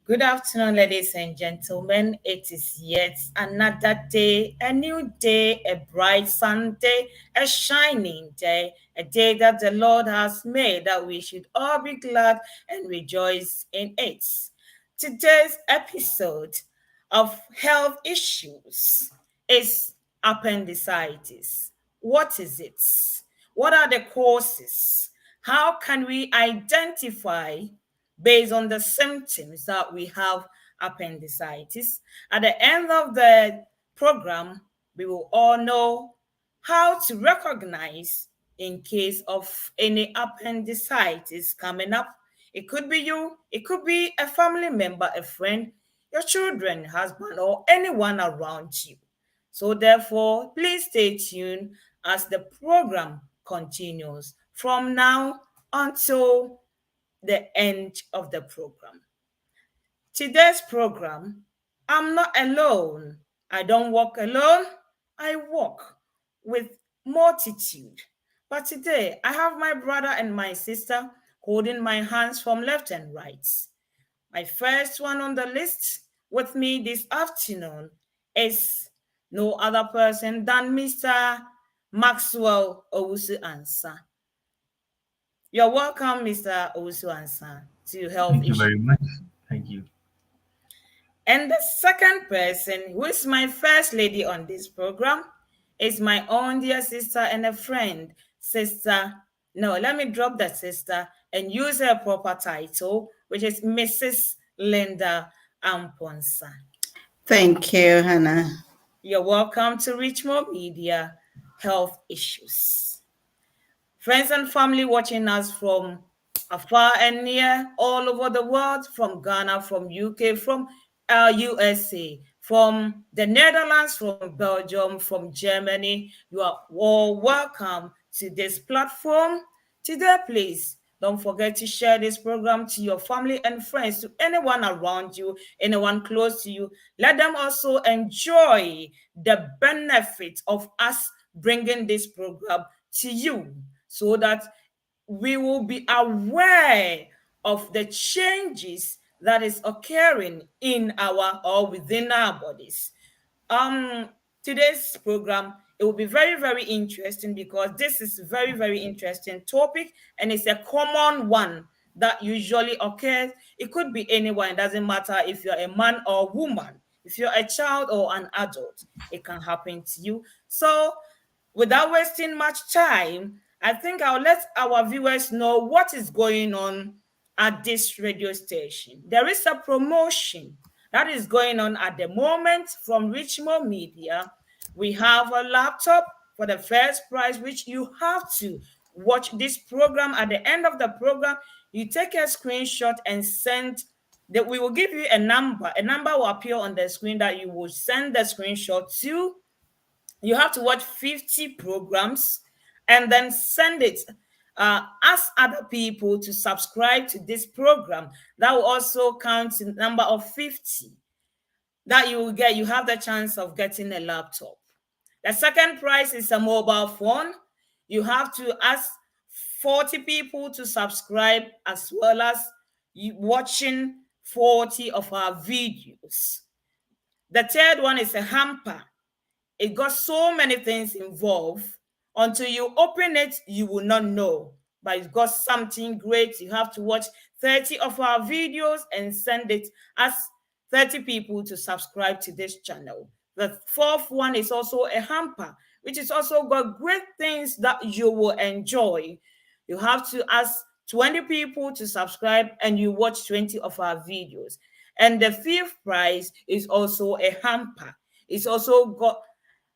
Good afternoon, ladies and gentlemen. It is yet another day, a new day, a bright Sunday, a shining day, a day that the Lord has made, that we should all be glad and rejoice in it. Today's episode of health issues is appendicitis. What is it? What are the causes? How can we identify based on the symptoms that we have appendicitis? At the end of the program, we will all know how to recognize in case of any appendicitis coming up. It could be you, it could be a family member, a friend, your children, husband, or anyone around you. So therefore, please stay tuned as the program continues from now until the end of the program. Today's program, I'm not alone. I don't walk alone. I walk with multitude. But today, I have my brother and my sister holding my hands from left and right. My first one on the list with me this afternoon is no other person than Mr. Maxwell Owusu Ansah. You're welcome, Mr. Owusu Ansah, to Health Thank you Issues. very much. Thank you. And the second person, who is my first lady on this program, is my own dear sister and a friend, sister. No, let me drop that sister and use her proper title, which is Mrs. Linda Amponsah. Thank you, Hanna. You're welcome to Richmond Media Health Issues. Friends and family watching us from afar and near, all over the world, from Ghana, from UK, from USA, from the Netherlands, from Belgium, from Germany, you are all welcome to this platform. Today, please don't forget to share this program to your family and friends, to anyone around you, anyone close to you. Let them also enjoy the benefit of us bringing this program to you, so that we will be aware of the changes that is occurring in our or within our bodies. Today's program, it will be very, very interesting, because this is very, very interesting topic, and it's a common one that usually occurs. It could be anyone. It doesn't matter if you're a man or a woman, if you're a child or an adult, it can happen to you. So without wasting much time, I think I'll let our viewers know what is going on at this radio station. There is a promotion that is going on at the moment from Richmond Media. We have a laptop for the first prize, which you have to watch this program. At the end of the program, you take a screenshot and send that. We will give you a number. A number will appear on the screen that you will send the screenshot to. You have to watch 50 programs and then send it. Ask other people to subscribe to this program. That will also count the number of 50 that you will get. You have the chance of getting a laptop. The second prize is a mobile phone. You have to ask 40 people to subscribe, as well as watching 40 of our videos. The third one is a hamper. It got so many things involved. Until you open it, you will not know. But it's got something great. You have to watch 30 of our videos and send it as 30 people to subscribe to this channel. The fourth one is also a hamper, which is also got great things that you will enjoy. You have to ask 20 people to subscribe and you watch 20 of our videos. And the fifth prize is also a hamper. It's also got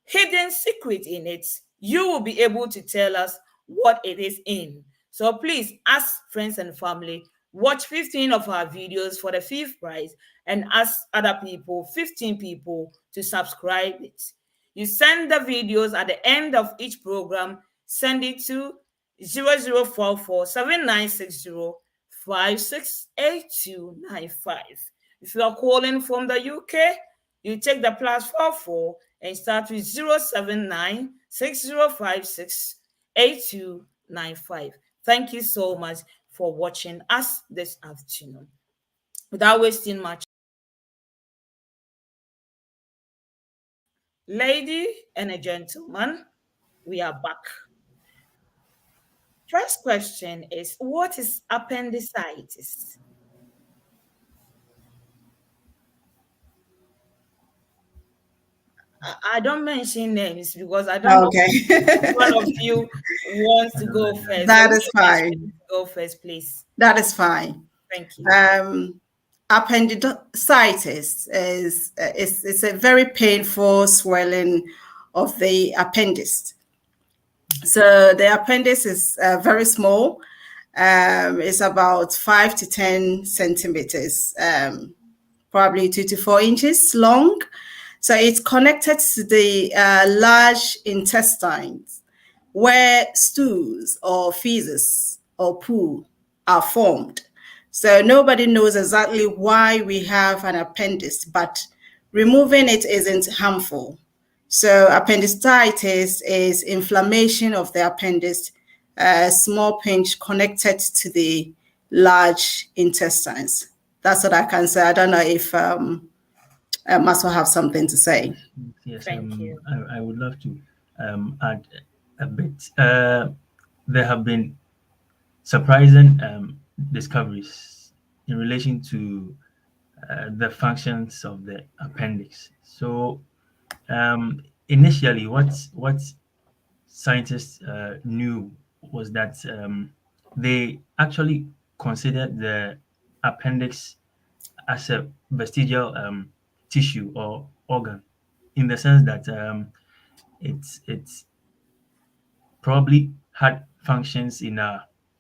hidden secret in it. You will be able to tell us what it is in. So please ask friends and family, watch 15 of our videos for the fifth prize, and ask other people, 15 people, to subscribe it. You send the videos at the end of each program. Send it to 0044 7960 568295. If you are calling from the UK, you take the +44 and start with 079 6056 8295. Thank you so much for watching us this afternoon. Without wasting much, lady and gentleman, we are back. First question is, what is appendicitis? I don't mention names because I don't know which one of you wants to go first. That is fine. Go first, please. That is fine. Thank you. Appendicitis is a very painful swelling of the appendix. So the appendix is very small. It's about 5 to 10 centimeters, probably 2 to 4 inches long. So it's connected to the large intestines, where stools or feces or poo are formed. So nobody knows exactly why we have an appendix, but removing it isn't harmful. So appendicitis is inflammation of the appendix, a small pinch connected to the large intestines. That's what I can say. I don't know if Maxwell have something to say. Yes, Thank you. I would love to add a bit. There have been surprising discoveries in relation to the functions of the appendix. So, initially, what scientists knew was that they actually considered the appendix as a vestigial tissue or organ, in the sense that it's probably had functions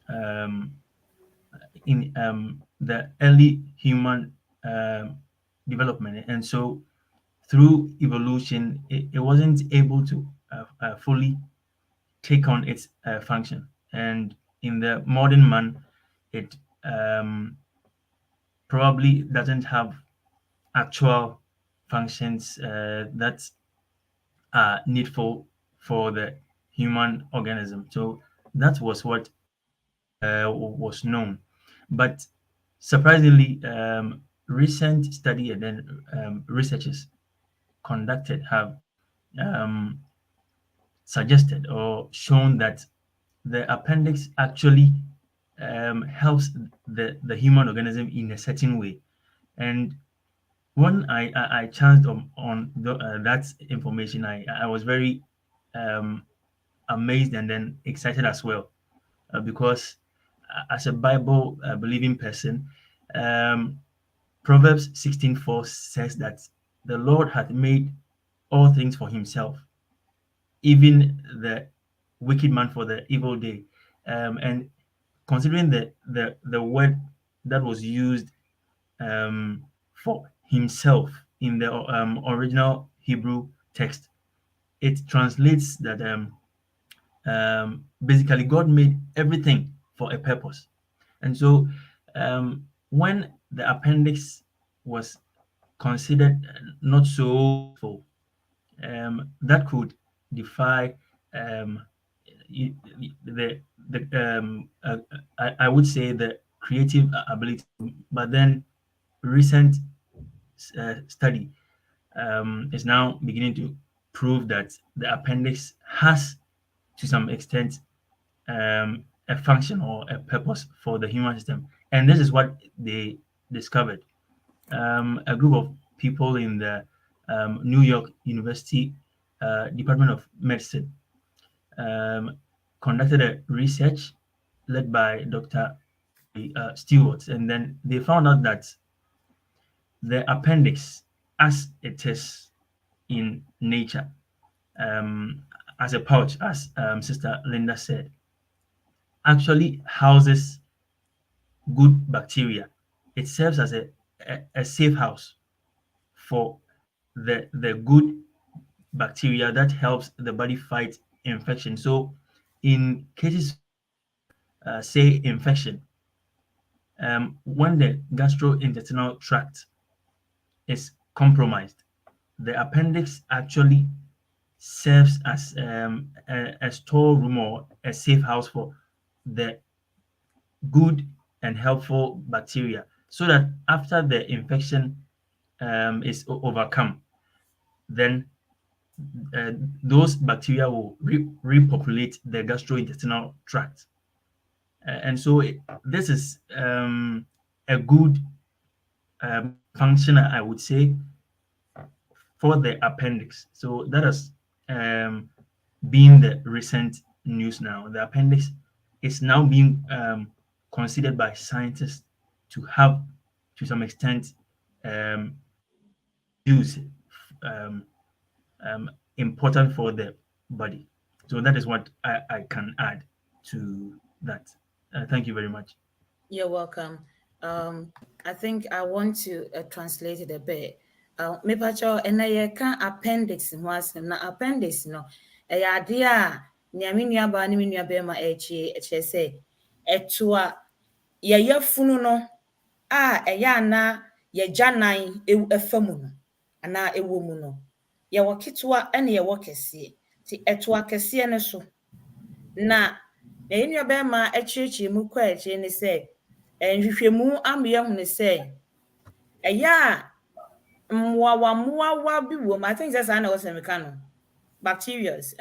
um, in the early human um, development, and so through evolution, it wasn't able to fully take on its function, and in the modern man, it probably doesn't have actual functions that are needful for the human organism. So that was what was known. But surprisingly, recent study and then researchers conducted have um, suggested or shown that the appendix actually helps the human organism in a certain way. And when I chanced on that information, I was very um, amazed and then excited as well, because as a Bible believing person, um, Proverbs 16:4 says that the Lord hath made all things for himself, even the wicked man for the evil day. And considering the word that was used for himself in the original Hebrew text, it translates that basically God made everything for a purpose. And so when the appendix was considered not so useful, that could defy um, I would say the creative ability. But then recent study is now beginning to prove that the appendix has, to some extent, a function or a purpose for the human system. And this is what they discovered. A group of people in the New York University Department of Medicine um, conducted a research led by Dr. Stewart, and then they found out that the appendix, as it is in nature, um, as a pouch, as Sister Linda said, actually houses good bacteria. It serves as a safe house for the good bacteria that helps the body fight infection. So, in cases of, say, infection, when the gastrointestinal tract is compromised, the appendix actually serves as a storeroom or a safe house for the good and helpful bacteria, so that after the infection is overcome, then uh, those bacteria will repopulate the gastrointestinal tract. And so this is a good function, I would say, for the appendix. So that has been the recent news now. The appendix is now being considered by scientists to have, to some extent, um, use um, important for the body. So that is what I can add to that. Thank you very much. You're welcome. I think I want to translate it a bit. Me pacho ena ye ka appendix ho asem na appendix no e ya ade a nea me nua ba ne me nua be ma e kyerɛ sɛ ɛto a yɛyɛ funu no ɛyɛ ana yɛgya nan ɛfa mu no anaa ɛwɔ mu no, yɛwɔ ketewa ɛne yɛwɔ kɛseɛ. Nti ɛtoa kɛseɛ no so na yɛn nuabɛrima akyerɛkyerɛ mu kɔ akyire ne sɛ nhwehwɛmu ama yɛahunu sɛ ɛyɛ a mmoawa bi wɔ mu. I think sɛ saa na ɛwɔ sɛ meka no, bacterias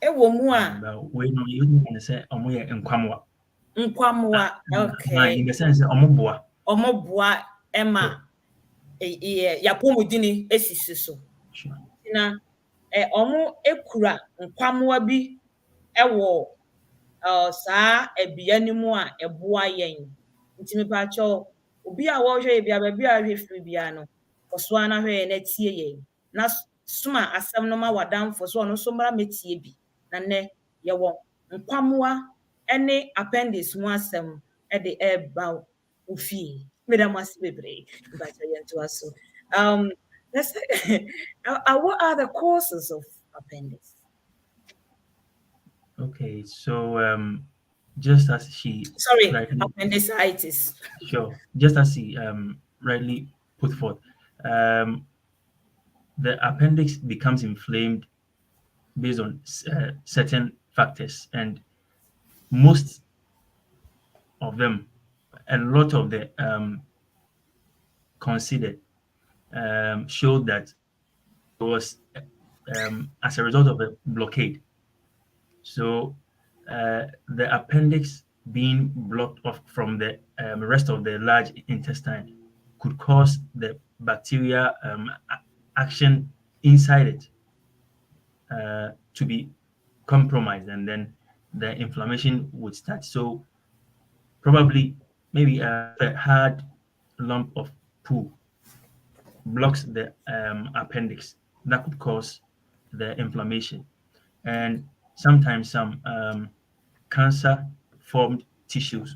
ɛwɔ mu a wei no yɛnya sɛ ɔmo yɛ nkwamoa. Okay. In the sense sɛ ɔmo boa ɛma yɛapɔmudini esisi so. Na ɔmo ekura nkwamoa bi ɛwɔ saa ɛbea no mu a ɛboa yɛn. Nti mepaakyɛw obi a wɔhwɛ yɛ bia baabi a ahwɛ firi bia no, kɔ so a na hwɛ yɛn na tie yɛn. Na soma asɛm no ma w'adamfo so ɔno nso mmra metie bi. Na nnɛ yɛwɔ nkwamoa ɛne appendix ho asɛm ɛde ɛreba wo fie. Meda mo ase bebree. Mepaakyɛw yɛntoa so. Let's say, what are the causes of appendix? Okay, so just as she appendicitis. Sure, just as she rightly put forth, the appendix becomes inflamed based on certain factors, and most of them, a lot of the considered showed that it was as a result of a blockade. So the appendix being blocked off from the rest of the large intestine could cause the bacteria action inside it to be compromised, and then the inflammation would start. So probably maybe a hard lump of poo blocks the appendix. That could cause the inflammation, and sometimes some cancer formed tissues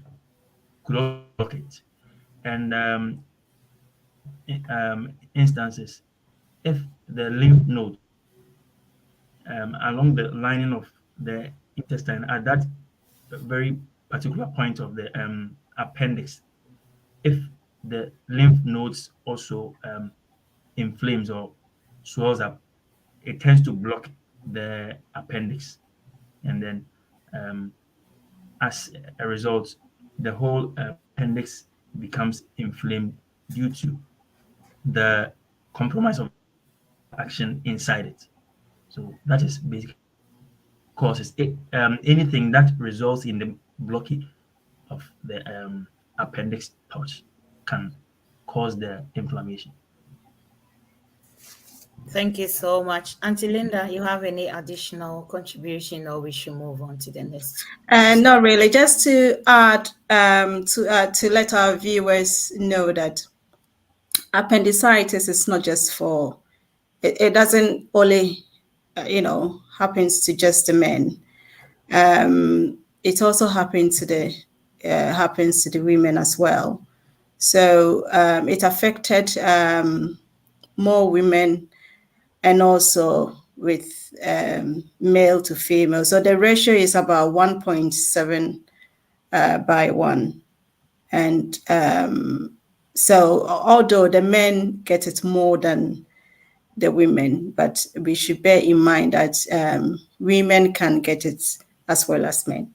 could also block it. And instances, if the lymph node along the lining of the intestine at that very particular point of the appendix, if the lymph nodes also inflames or swells up, it tends to block the appendix, and then as a result, the whole appendix becomes inflamed due to the compromise of action inside it. So that is basically causes it. Anything that results in the blockage of the appendix pouch can cause the inflammation. Thank you so much. Auntie Linda, you have any additional contribution, or we should move on to the next? Not really. Just to add, to let our viewers know that appendicitis is not just for, it doesn't only, happens to just the men. It also happens to the women as well. So it affected more women, and also with male to female. So the ratio is about 1.7 by 1. And so although the men get it more than the women, but we should bear in mind that women can get it as well as men.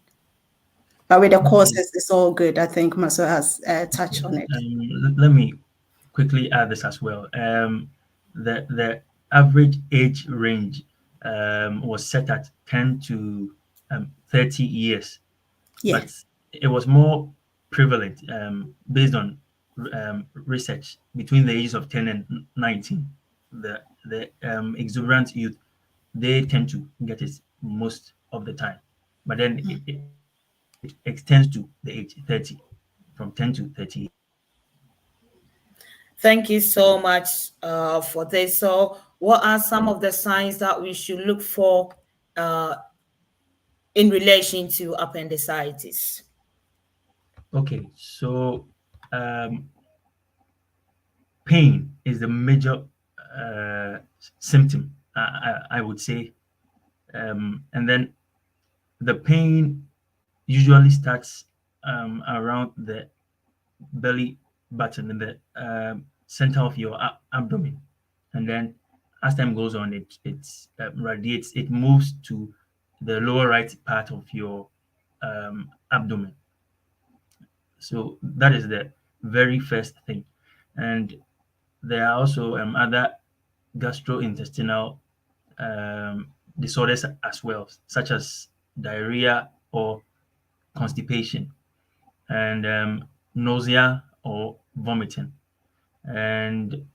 But with the causes, it's all good. I think Maxwell has touched on it. Let me quickly add this as well. The average age range was set at 10 to 30 years, but it was more prevalent based on research between the ages of 10 and 19. The exuberant youth, they tend to get it most of the time, but then it extends to the age 30, from 10 to 30. Thank you so much for this. So what are some of the signs that we should look for in relation to appendicitis? Okay, so pain is the major symptom, I would say. And then the pain usually starts around the belly button in the center of your abdomen, and then as time goes on, it radiates. It moves to the lower right part of your abdomen. So that is the very first thing, and there are also other gastrointestinal disorders as well, such as diarrhea or constipation, and nausea or vomiting, and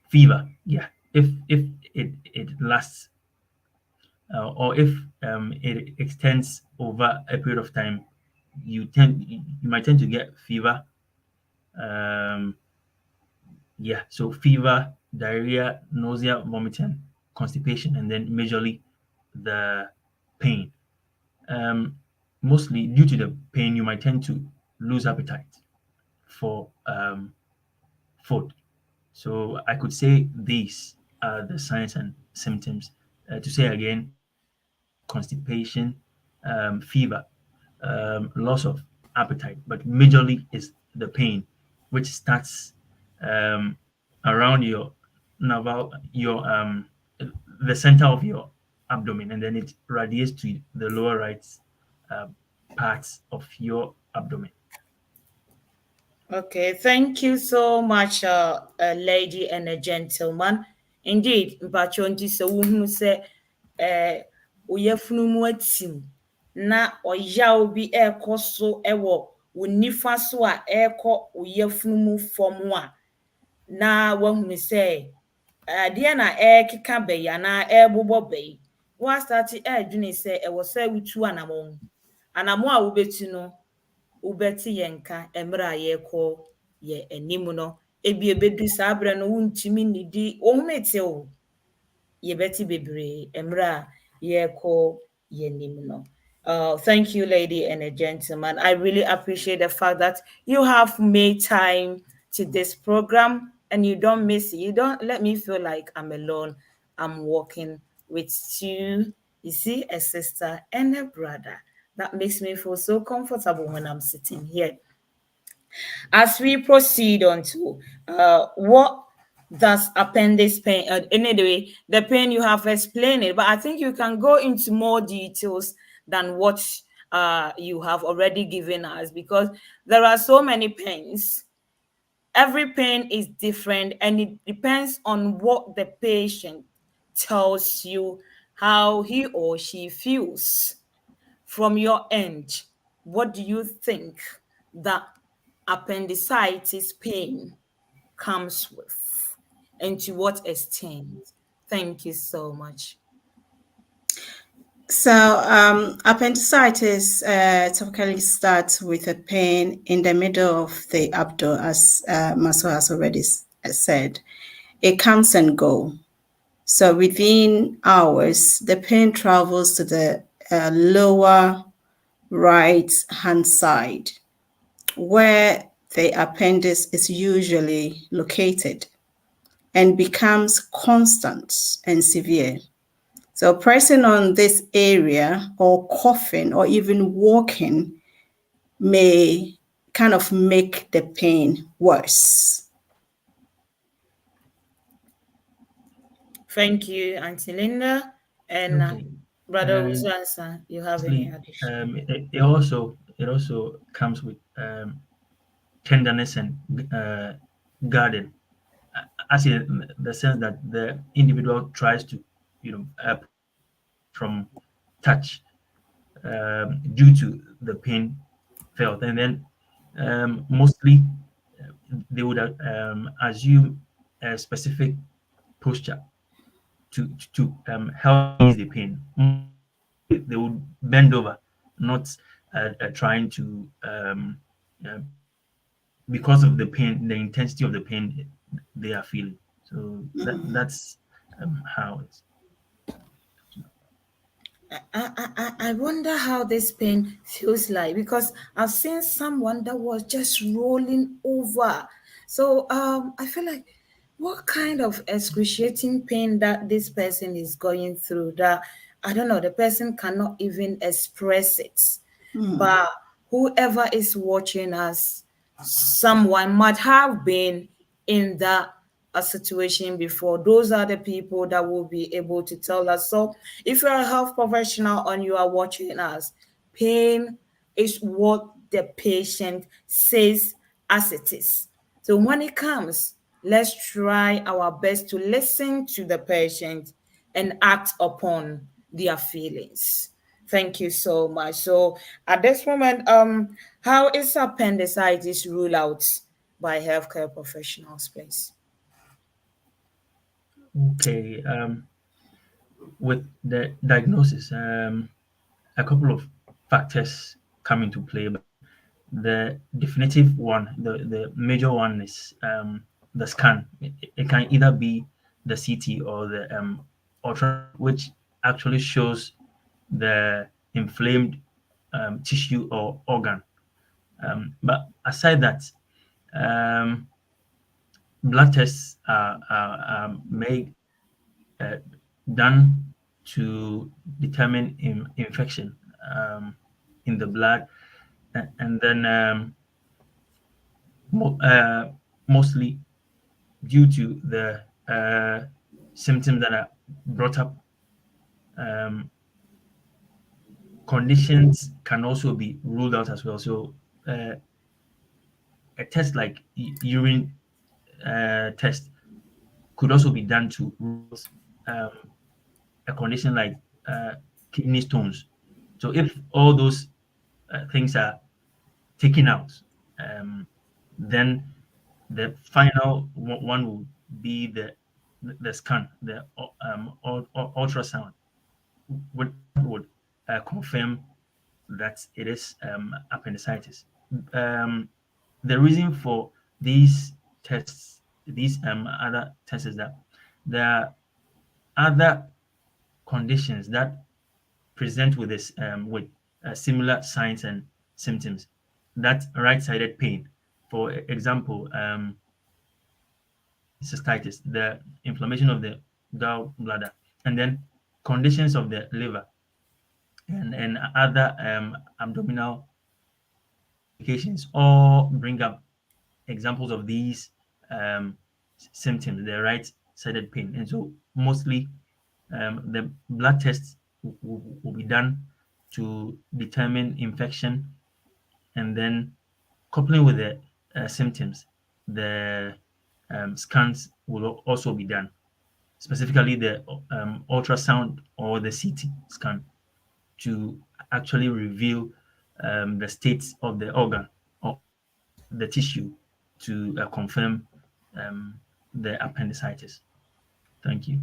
fever. Yeah, if it lasts or if it extends over a period of time, you might tend to get fever. Um, yeah, so fever, diarrhea, nausea, vomiting, constipation, and then majorly the pain. Um, Mostly due to the pain, you might tend to lose appetite for food. So I could say these are the signs and symptoms. To say again, constipation, fever, loss of appetite, but majorly is the pain, which starts um, around your navel, your the center of your abdomen, and then it radiates to the lower right uh, parts of your abdomen. Okay, thank you so much, a lady and a gentleman. Indeed, mpachonti se wuhunu se oyafunu mu atim na oyaw bi ekọ so ewo wo nifa so a ekọ oyafunu mu fom a na wahunu se ade na ekeka bayi na ebobo bayi wa start adwene se ewo se wutu anamon anamo a wobetu no wobɛte yɛn nka mmerɛ a yɛrekɔ yɛ anim no ebi ebedu saa berɛ no wontumi nnidi wo ho mete wo yɛbɛte bebree mmerɛ a yɛrekɔ yɛ anim no. Thank you, lady and a gentleman. I really appreciate the fact that you have made time to this program and you don't miss it. You don't let me feel like I'm alone. I'm working with two, you see, a sister and a brother. That makes me feel so comfortable when I'm sitting here. As we proceed on to what does appendix pain, anyway, the pain you have explained it, but I think you can go into more details than what you have already given us because there are so many pains. Every pain is different and it depends on what the patient tells you how he or she feels. From your end, what do you think that appendicitis pain comes with and to what extent? Thank you so much. So, appendicitis typically starts with a pain in the middle of the abdomen, as Maxwell has already said. It comes and goes. So, within hours, the pain travels to the lower right hand side, where the appendix is usually located, and becomes constant and severe. So pressing on this area or coughing or even walking may kind of make the pain worse. Thank you, Auntie Linda. And Okay. Brother And Ansah, you have any lastly, addition? it also comes with tenderness and guarding, as in the sense that the individual tries to, protect from touch due to the pain felt, and then mostly they would assume a specific posture to help ease the pain. They would bend over, not trying to because of the pain, the intensity of the pain they are feeling. So that's how it's. I wonder how this pain feels like because I've seen someone that was just rolling over. So I feel like what kind of excruciating pain that this person is going through that I don't know, the person cannot even express it. But whoever is watching us, someone might have been in that a situation before. Those are the people that will be able to tell us. So if you're a health professional and you are watching us, pain is what the patient says as it is. So when it comes, let's try our best to listen to the patient and act upon their feelings. Thank you so much. So at this moment, how is appendicitis ruled out by healthcare professionals, please? Okay. With the diagnosis, a couple of factors come into play, but the definitive one, the major one is the scan. It can either be the CT or the ultrasound, which actually shows the inflamed tissue or organ. But aside that, um, blood tests are made uh, done to determine infection in the blood, and then mostly due to the symptoms that are brought up. Um, Conditions can also be ruled out as well. So a test like urine test could also be done to rule out a condition like kidney stones. So if all those things are taken out, um, then the final one will be the scan, the ultrasound, that would confirm that it is appendicitis. Um, the reason for these tests, these other tests, is that there are other conditions that present with this with similar signs and symptoms. That right-sided pain, for example, cystitis, the inflammation of the gallbladder, and then conditions of the liver and other abdominal complications all bring up examples of these symptoms, the right-sided pain. And so mostly the blood tests will be done to determine infection, and then coupling with the symptoms, the scans will also be done, specifically the ultrasound or the CT scan, to actually reveal the state of the organ or the tissue to confirm um, the appendicitis. Thank you.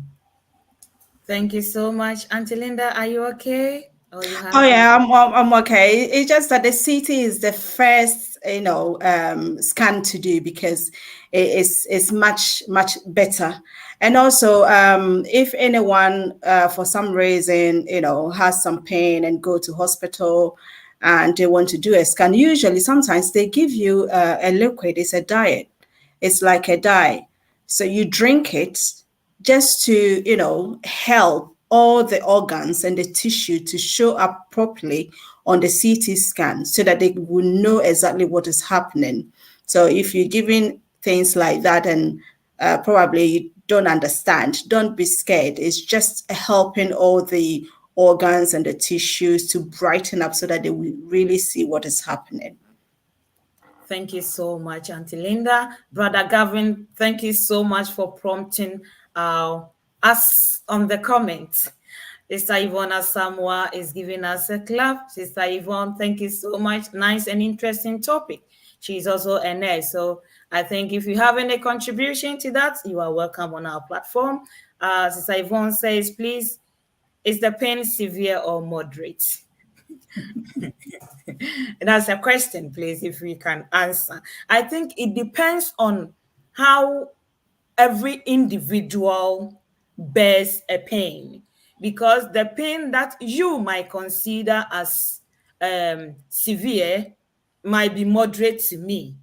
Thank you so much. Auntie Linda, are you okay? Or you Oh have some? yeah, I'm okay. It's just that the CT is the first, scan to do because it's much better. And also, if anyone for some reason has some pain and go to hospital and they want to do a scan, usually sometimes they give you a liquid. It's a diet. It's like a dye. So you drink it just to, help all the organs and the tissue to show up properly on the CT scan so that they will know exactly what is happening. So if you're giving things like that and probably you don't understand, don't be scared. It's just helping all the organs and the tissues to brighten up so that they will really see what is happening. Thank you so much, Auntie Linda. Brother Gavin, thank you so much for prompting us on the comments. Sister Yvonne Asamoah is giving us a clap. Sister Yvonne, thank you so much. Nice and interesting topic. She's also a nurse. So I think if you have any contribution to that, you are welcome on our platform. Sister Yvonne says, please, is the pain severe or moderate? That's a question, please, if we can answer. I think it depends on how every individual bears a pain, because the pain that you might consider as severe might be moderate to me,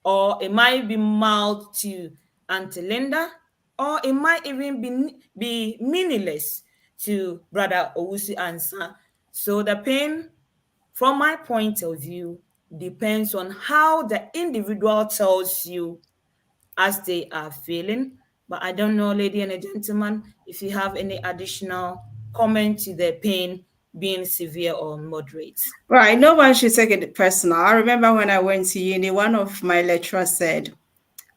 or it might be mild to Auntie Linda, or it might even be meaningless to Brother Owusu Ansah. So the pain, from my point of view, depends on how the individual tells you as they are feeling. But I don't know, lady and gentleman, if you have any additional comment to the pain being severe or moderate. Right, no one should take it personal. I remember when I went to uni, one of my lecturers said,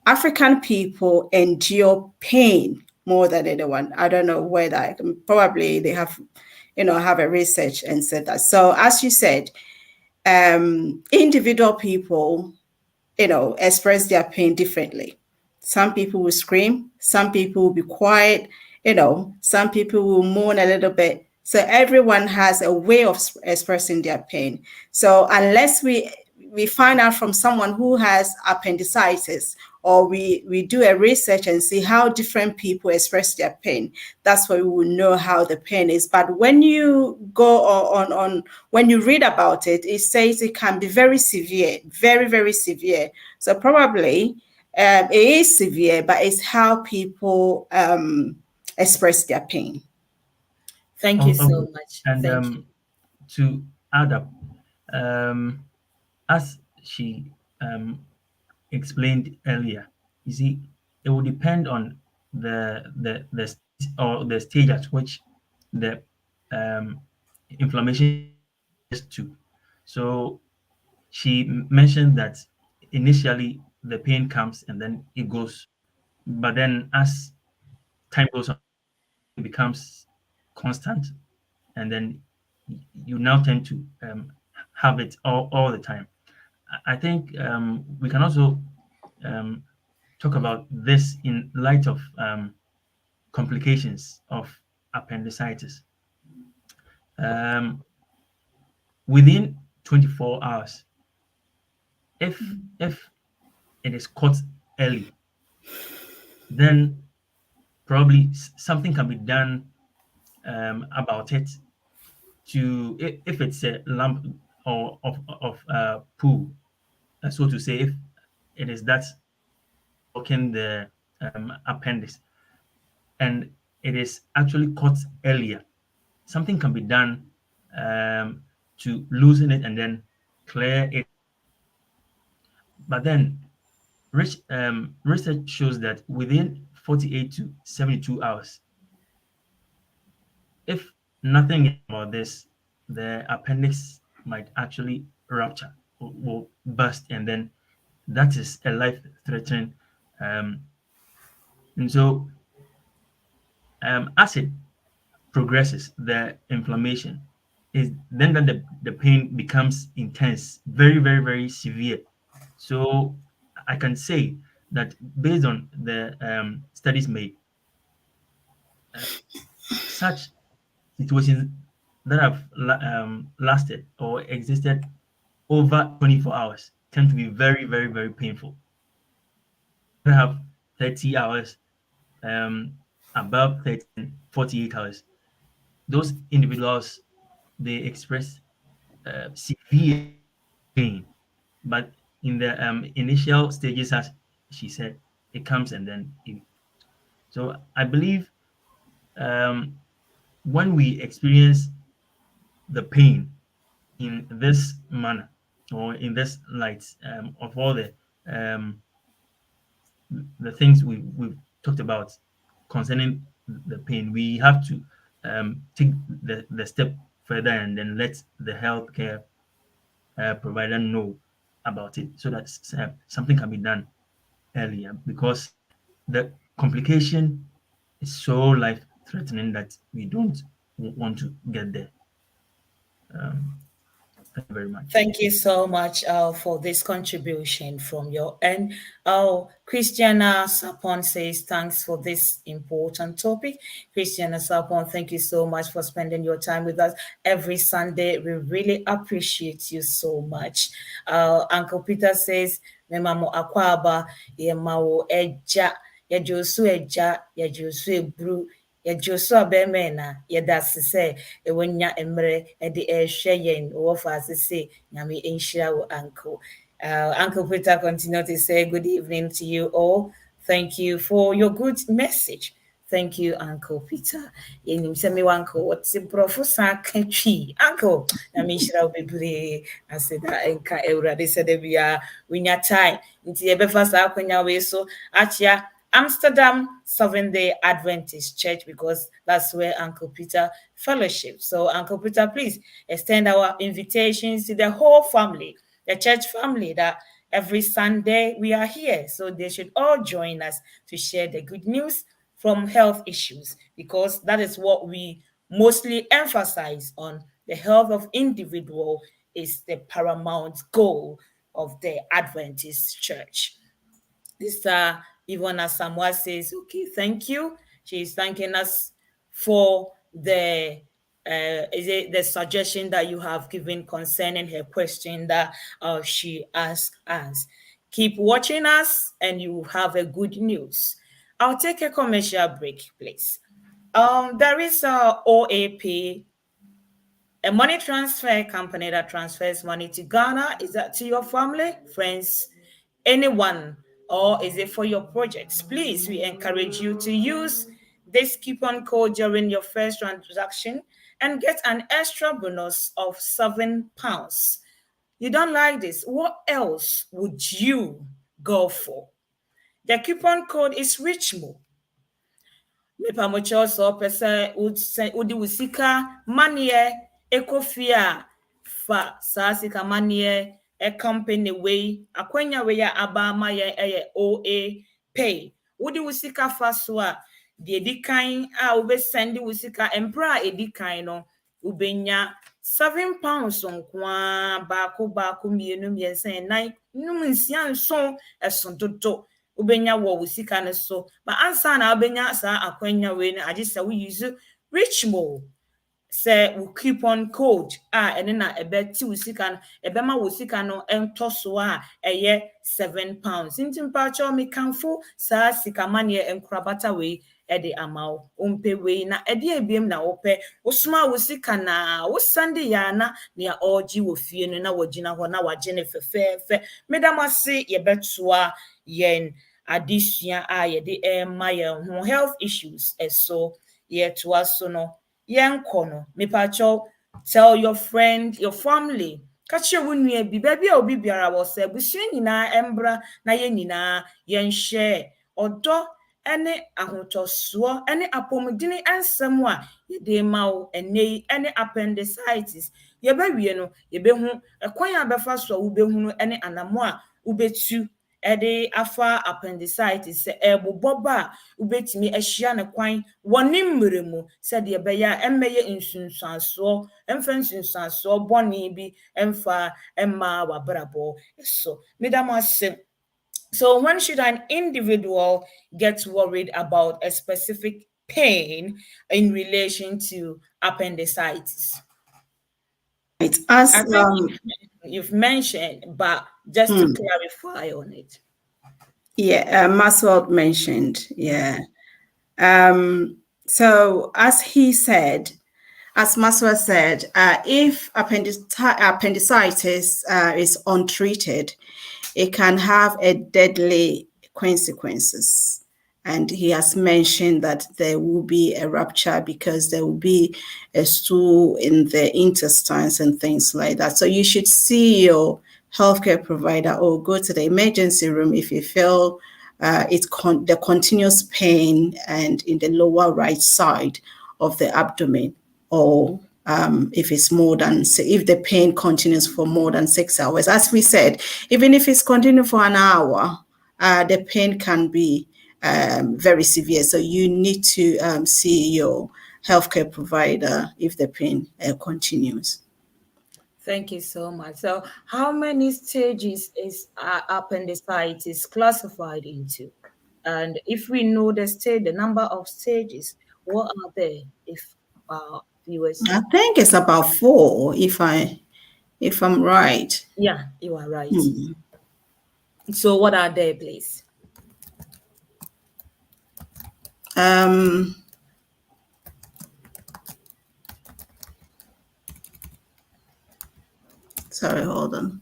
African people endure pain more than anyone. I don't know whether probably they have, have a research and said that. So as you said, individual people, express their pain differently. Some people will scream, some people will be quiet, some people will moan a little bit. So everyone has a way of expressing their pain. So unless we find out from someone who has appendicitis, or we do a research and see how different people express their pain, that's why we will know how the pain is. But when you go on when you read about it, it says it can be very severe, very, very severe. So probably it is severe, but it's how people express their pain. Thank you so much. And Thank you. to add up, as she explained earlier, you see, it will depend on the stage or the stage at which the inflammation is to. So she mentioned that initially the pain comes and then it goes, but then as time goes on, it becomes constant, and then you now tend to have it all the time. I think we can also um, talk about this in light of complications of appendicitis. Um, Within 24 hours, if if it is caught early, then probably something can be done about it. To if it's a lump or of poo, so to say, if it is that blocking the appendix, and it is actually caught earlier, something can be done to loosen it and then clear it. But then research shows that within 48 to 72 hours, if nothing about this, the appendix might actually rupture or will burst, and then that is a life-threatening. Um, and so, as it progresses, the inflammation is then that the pain becomes intense, very, very, very severe. So I can say that based on the studies made, such situations that have lasted or existed over 24 hours tend to be very, very, very painful. They have 30 hours, above 30, 48 hours. Those individuals, they express severe pain, but in the initial stages, as she said, it comes and then so I believe um, when we experience the pain in this manner or in this light, of all um, the things we've talked about concerning the pain, we have to take the step further and then let the healthcare provider know about it, so that something can be done earlier, because the complication is so life threatening that we don't want to get there. Thank you very much. Thank you so much for this contribution from your end. Christiana Sapon says, thanks for this important topic. Christiana Sapon, thank you so much for spending your time with us every Sunday. We really appreciate you so much. Uncle Peter says, Memamo Akwaba, Yemao Eja, Yajosu Eja, Yajosu Ebru, yɛgye so abɛɛma na yɛda ase sɛ ɛwɔnya mmerɛ de ɛrehwɛ yɛn wɔ faase se nyame nhyira wo uncle. Uncle Peter continue to say good evening to you all. Thank you for your good message. Thank you, Uncle Peter. You send me uncle. What's the professor? Uncle, I mean, shall be play. I said that enka eura. They said we are when your time. Into your first way. So, actually, Amsterdam Seventh Day Adventist Church because that's where Uncle Peter fellowship. So, Uncle Peter, please extend our invitations to the whole family, the church family that every Sunday we are here. So they should all join us to share the good news from health issues because that is what we mostly emphasize on. The health of individual is the paramount goal of the Adventist Church. Sister Ivona Samoa says, okay, thank you. She's thanking us for the is it the suggestion that you have given concerning her question that she asked us. Keep watching us and you have a good news. I'll take a commercial break, please. There is a OAP, a money transfer company that transfers money to Ghana. Is that to your family, friends, anyone, or is it for your projects? Please, we encourage you to use this coupon code during your first transaction and get an extra bonus of £7. You don't like this? What else would you go for? The coupon code is RICHMO. Mepamocho so pese udi usika manie ekofia fa saa sika manie a company way akwanya we ya abama ye OA pay udi usika fa so a de edikan a ube send usika empra edikan no ubenya £7 nkwa baako mienu miensa enan num nsia nson eson dodo ubenya wo sika ne so but answer na ubenya sa akwanya we na age say we use richmo say we keep on code ene na ebe ti usika no ebe ma wo sika no ento so a eye £7 ntimpa cho me kanfo sa sika mane enkrabata we ede amaw umpe we na ede ebiem na wope osuma wo sika na wo sande ya na oji wo fie no na wagina ho na wage ne fefefe medamase ye betua yen adesua a yede ma ye ho health issues eso ye toa so no yen kono mepacho tell your friend your family kache wonu bi baby a obi biara wo se busua nyina embra na ye nyina yen share odo ene ahotoso ene apomudini ansem a yede mawo enei ene appendicitis ye ba wie no ye behu ekwan abefa so wo behunu ene anamo a ubetu ede afa appendicitis eboboba ubetimi ahia ne kwan woni mmeremu se de beya emmeye insunsuaso emfansunsuaso boni bi emfa emma wabrabo so medamase. So when should an individual get worried about a specific pain in relation to appendicitis? Right. As I think you've mentioned, but just to clarify on it. Yeah, Maxwell mentioned. Yeah. So as he said, as Maxwell said, if appendicitis is untreated, it can have a deadly consequences. And he has mentioned that there will be a rupture because there will be a stool in the intestines and things like that. So you should see your healthcare provider or go to the emergency room if you feel the continuous pain and in the lower right side of the abdomen, or if it's if the pain continues for more than 6 hours. As we said, even if it's continuing for an hour, the pain can be very severe. So you need to see your healthcare provider if the pain continues. Thank you so much. So how many stages is appendicitis classified into? And if we know the number of stages, what are they? If viewers, I think it's about 4, if I'm right. Yeah, you are right. So what are they, please? Sorry, hold on.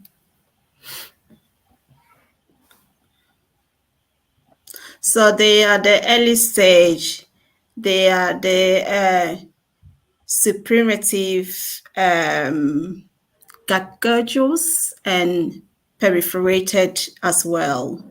So they are the early stage, They are the supremative gargantuous and perforated as well.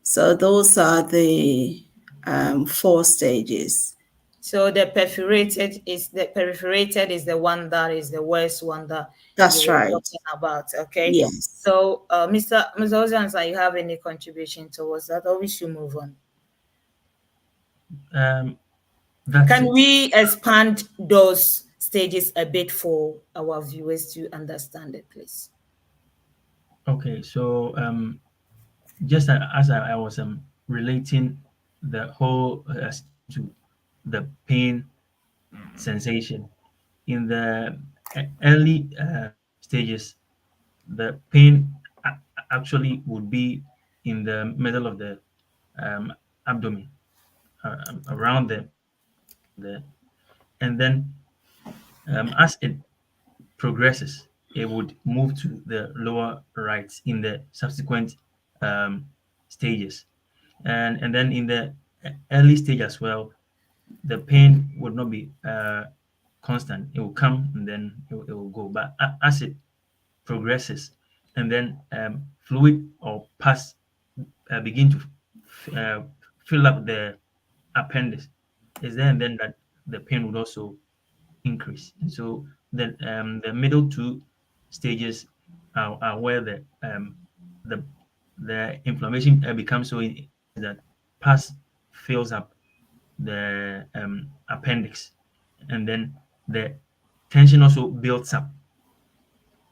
So those are the 4 stages. So the perforated is the one that is the worst one that you That's were right. talking about. Okay. Yes. So Mr. Oziansa, you have any contribution towards that, or we should move on? That's Can it. we expand those stages a bit for our viewers to understand it, please? Okay, so just as I was relating the whole to the pain sensation in the early stages, the pain actually would be in the middle of the abdomen, around the, and then as it progresses, it would move to the lower right in the subsequent um, stages, and then in the early stage as well, the pain would not be constant. It will come and then it will go. But as it progresses, and then fluid or pus begin to uh, fill up the appendix, is there and then that the pain would also increase. And so the middle two stages are where the the inflammation becomes so that pus fills up the appendix, and then the tension also builds up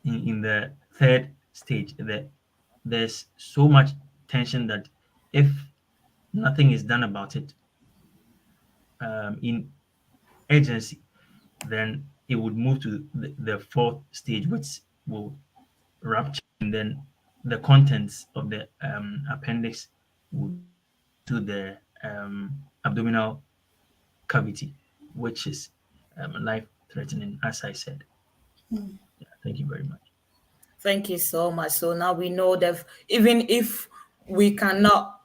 in the third stage. There's so much tension that if nothing is done about it in urgency, then it would move to the fourth stage, which will rupture, and then the contents of the appendix would to the abdominal cavity, which is life threatening, as I said. Yeah, thank you very much. Thank you so much. So now we know that even if we cannot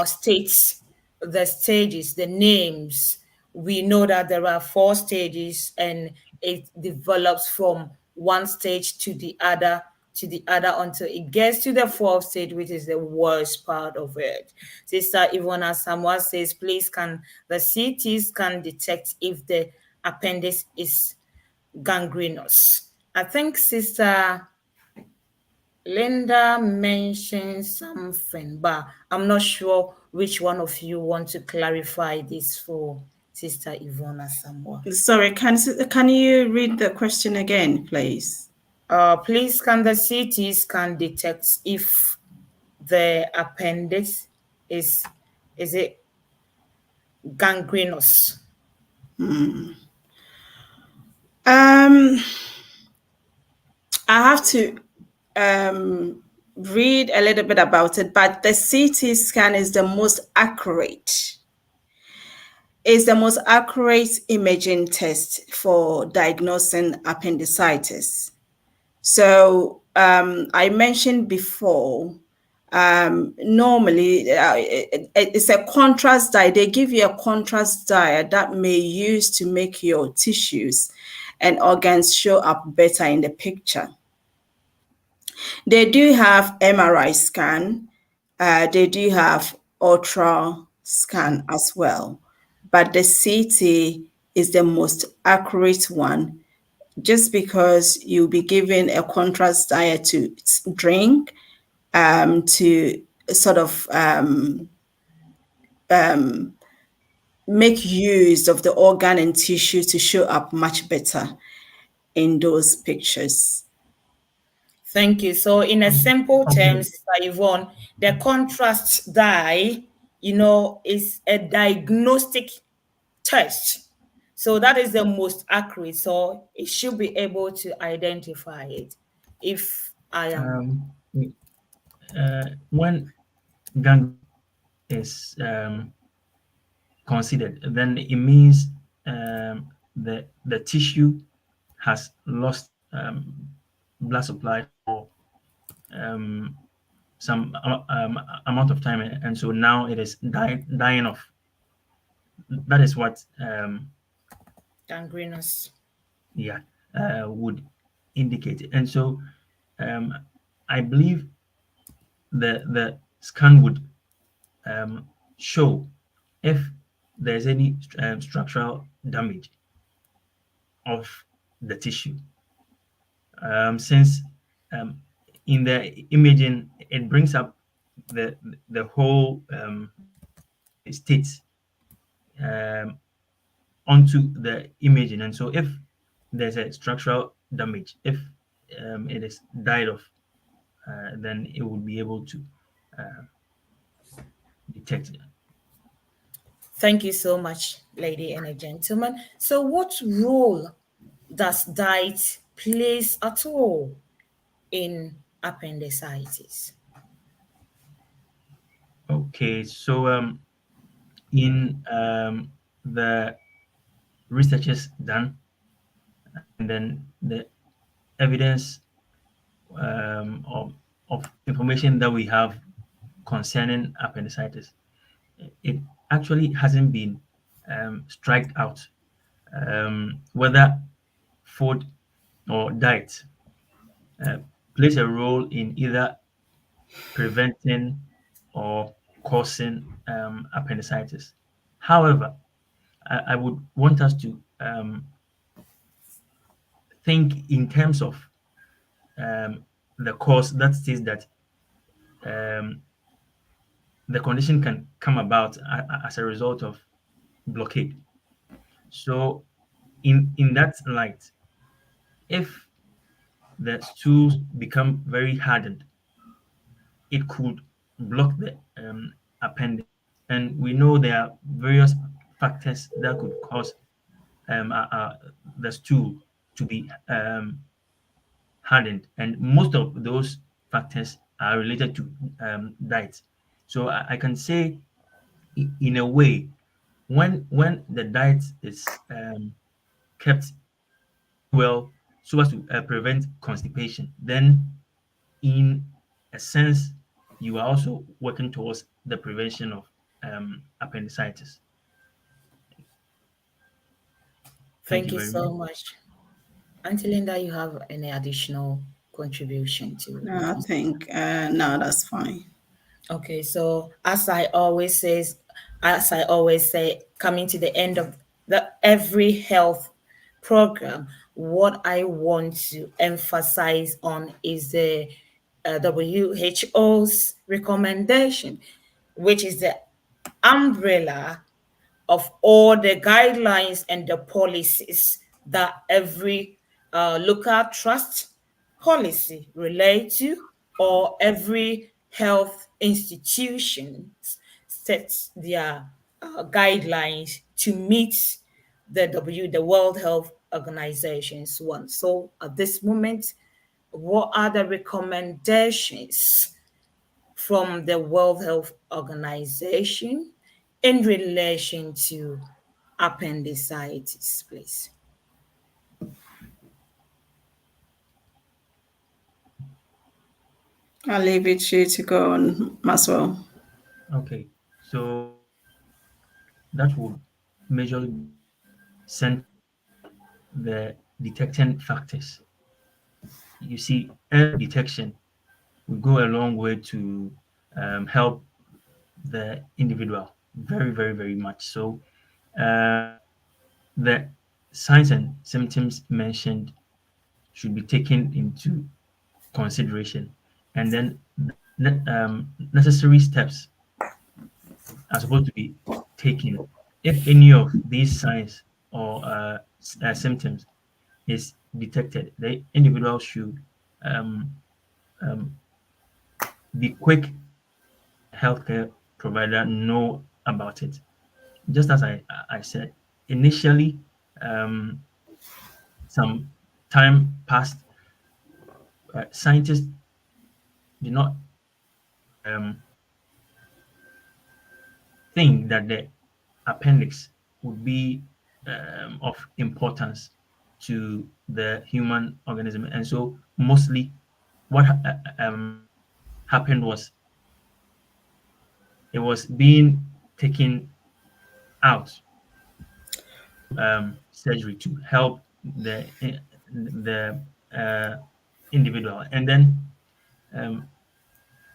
state the stages, the names, we know that there are 4 stages and it develops from one stage to the other until it gets to the fourth stage, which is the worst part of it. Sister Ivona Samuel says, please can the CT scan detect if the appendix is gangrenous? I think Sister Linda mentioned something, but I'm not sure which one of you want to clarify this for Sister Ivona Samuel. Sorry, can you read the question again, please? Please, can the CT scan detect if the appendix is is it gangrenous? Um, I have to read a little bit about it, but the CT scan is the most accurate. It's the most accurate imaging test for diagnosing appendicitis. So I mentioned before, normally it's a contrast dye. They give you a contrast dye that may use to make your tissues and organs show up better in the picture. They do have MRI scan. They do have ultra scan as well. But the CT is the most accurate one just because you'll be given a contrast diet to drink to sort of make use of the organ and tissue to show up much better in those pictures. Thank you. So, in a simple Okay. terms, Sister Yvonne, the contrast dye, is a diagnostic test. So that is the most accurate. So it should be able to identify it. If I am Um, when gang is considered, then it means the tissue has lost blood supply for um, some amount of time, and so now it is dying off. that is what Gangrenous. yeah would indicate. And so um, I believe the scan would show if there's any structural damage of the tissue. Since um, in the imaging it brings up the whole state um, onto the imaging, and so if there's a structural damage, if it is died off, then it will be able to uh, detect it. Thank you so much, lady and a gentleman. So, what role does diet plays at all in appendicitis? Okay, so in the researches done, and then the evidence of information that we have concerning appendicitis, it actually hasn't been striked out whether food or diet uh, plays a role in either preventing or causing appendicitis. However, I would want us to think in terms of um, the cause that says that um, the condition can come about as a result of blockade. So, in that light, if the stools become very hardened, it could block the appendix. And we know there are various factors that could cause the stool to be hardened, and most of those factors are related to diet. So I can say, in a way, when the diet is kept well so as to prevent constipation, then in a sense you are also working towards the prevention of appendicitis. Thank Thank you you very much. so much. Auntie Linda, you have any additional contribution to No, what I we think no, that's fine. Okay, so as I always say, coming to the end of the every health program, what I want to emphasize on is the WHO's recommendation, which is the umbrella of all the guidelines and the policies that every local trust policy relate to, or every health institution sets their guidelines to meet the World Health Organization's one. So at this moment, what are the recommendations from the World Health Organization in relation to appendicitis, please? I'll leave it to you to go on, Maxwell. Okay, so that would majorly be centered the detecting factors. You see, early detection will go a long way to help the individual very, very, very much. So, the signs and symptoms mentioned should be taken into consideration, and then necessary steps are supposed to be taken if any of these signs or symptoms is detected. The individual should um, um, be quick healthcare provider know about it. Just as I said initially, um, some time passed, scientists did not um, think that the appendix would be of importance to the human organism, and so mostly what happened was it was being taken out surgery to help the individual. And then um,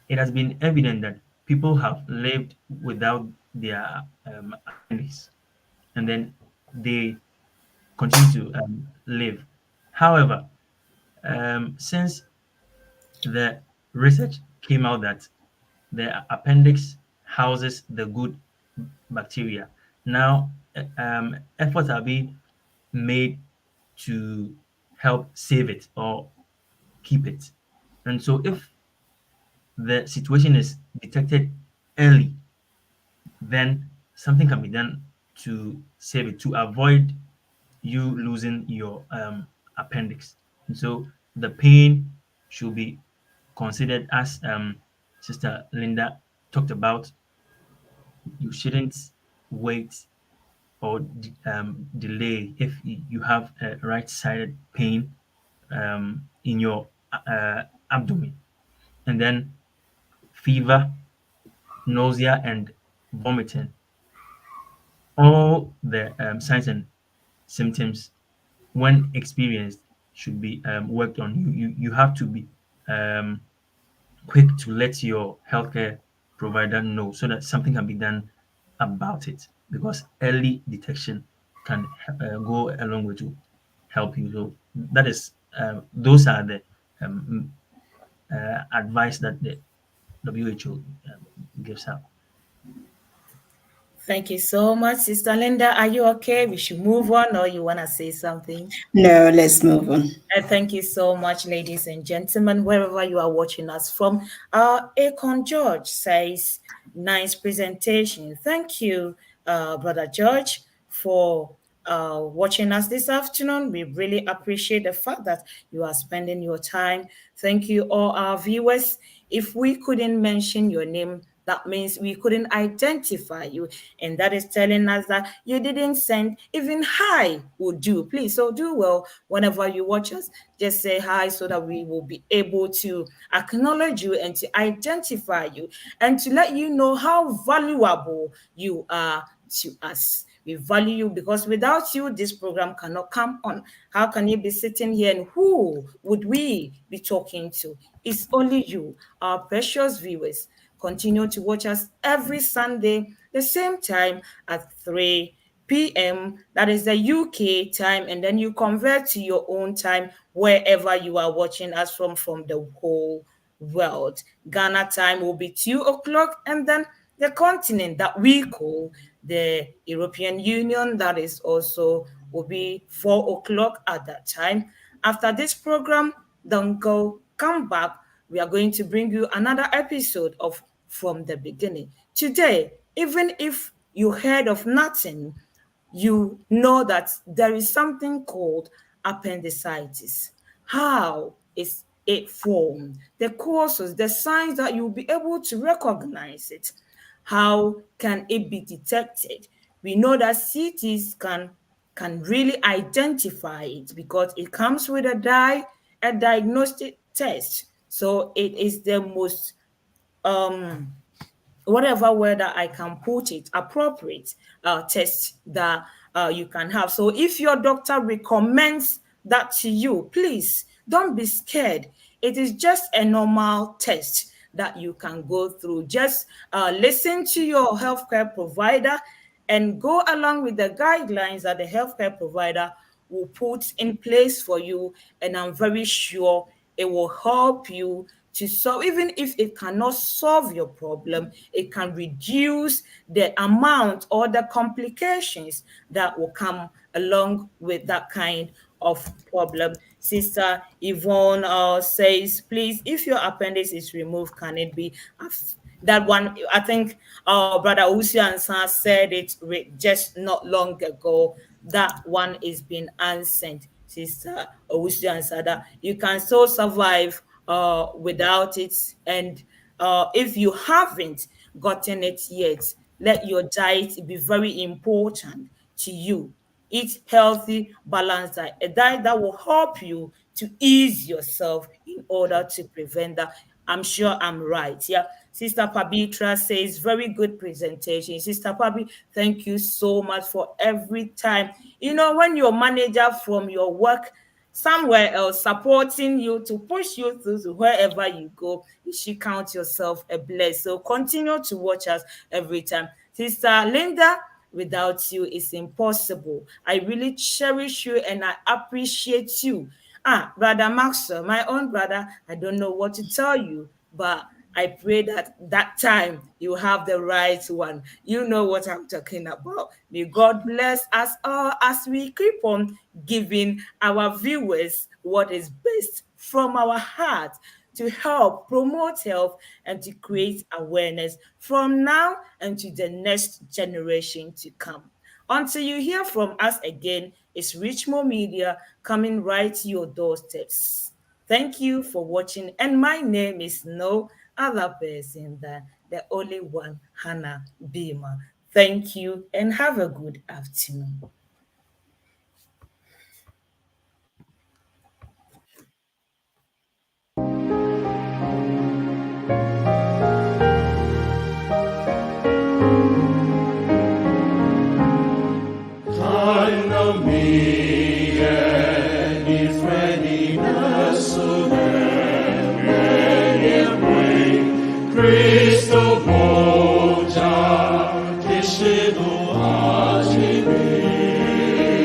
it has been evident that people have lived without their appendix, and then they continue to live. However, since the research came out that the appendix houses the good bacteria, now efforts are being made to help save it or keep it. And so, if the situation is detected early, then something can be done to save it, to avoid you losing your appendix. And so the pain should be considered as Sister Linda talked about. You shouldn't wait or delay if you have a right-sided pain in your abdomen, and then fever, nausea, and vomiting. All the signs and symptoms, when experienced, should be worked on. You have to be um, quick to let your healthcare provider know so that something can be done about it, because early detection can go a long way to help you. So that is those are the um, advice that the WHO gives out. Thank you so much, Sister Linda. Are you okay? We should move on, or you want to say something? No, let's move on. Thank you so much, ladies and gentlemen, wherever you are watching us from. Akon George says, nice presentation. Thank you, Brother George, for watching us this afternoon. We really appreciate the fact that you are spending your time. Thank you, all our viewers. If we couldn't mention your name, that means we couldn't identify you. And that is telling us that you didn't send even hi would do. Please, so do well whenever you watch us. Just say hi so that we will be able to acknowledge you and to identify you and to let you know how valuable you are to us. We value you because without you, this program cannot come on. How can you be sitting here and who would we be talking to? It's only you, our precious viewers. Continue to watch us every Sunday, the same time at 3 p.m. That is the UK time, and then you convert to your own time wherever you are watching us from the whole world. Ghana time will be 2 o'clock, and then the continent that we call the European Union, that is also will be 4 o'clock at that time. After this program, don't go, come back. We are going to bring you another episode of From the Beginning. Today, even if you heard of nothing, you know that there is something called appendicitis. How is it formed? The causes, the signs that you'll be able to recognize it. How can it be detected? We know that CTs can really identify it because it comes with a diagnostic test. So it is the most um whatever word that I can put it, appropriate test that you can have. So if your doctor recommends that to you, please don't be scared. It is just a normal test that you can go through. Just listen to your healthcare provider and go along with the guidelines that the healthcare provider will put in place for you. And I'm very sure it will help you to solve, even if it cannot solve your problem, it can reduce the amount or the complications that will come along with that kind of problem. Sister Yvonne says, please, if your appendix is removed, can it be that one? I think Brother Owusu Ansah said it just not long ago. That one is being answered, Sister Owusu Ansah, that you can still survive without it. And if you haven't gotten it yet, let your diet be very important to you. Eat healthy, balanced diet, a diet that will help you to ease yourself in order to prevent that. I'm sure I'm right. Yeah. Sister Pabitra says, very good presentation. Sister Pabi, thank you so much for every time. You know, when your manager from your work somewhere else supporting you to push you through to wherever you go, you should count yourself a blessed. So continue to watch us every time. Sister Linda, without you, it's impossible. I really cherish you and I appreciate you. Brother Maxwell, my own brother, I don't know what to tell you, but I pray that that time you have the right one. You know what I'm talking about. May God bless us all as we keep on giving our viewers what is best from our heart to help promote health and to create awareness from now and to the next generation to come. Until you hear from us again, it's Richmond Media coming right to your doorsteps. Thank you for watching, and my name is no other person than the only one, Hanna Bimah. Thank you, and have a good afternoon. Hanna, me and his readiness so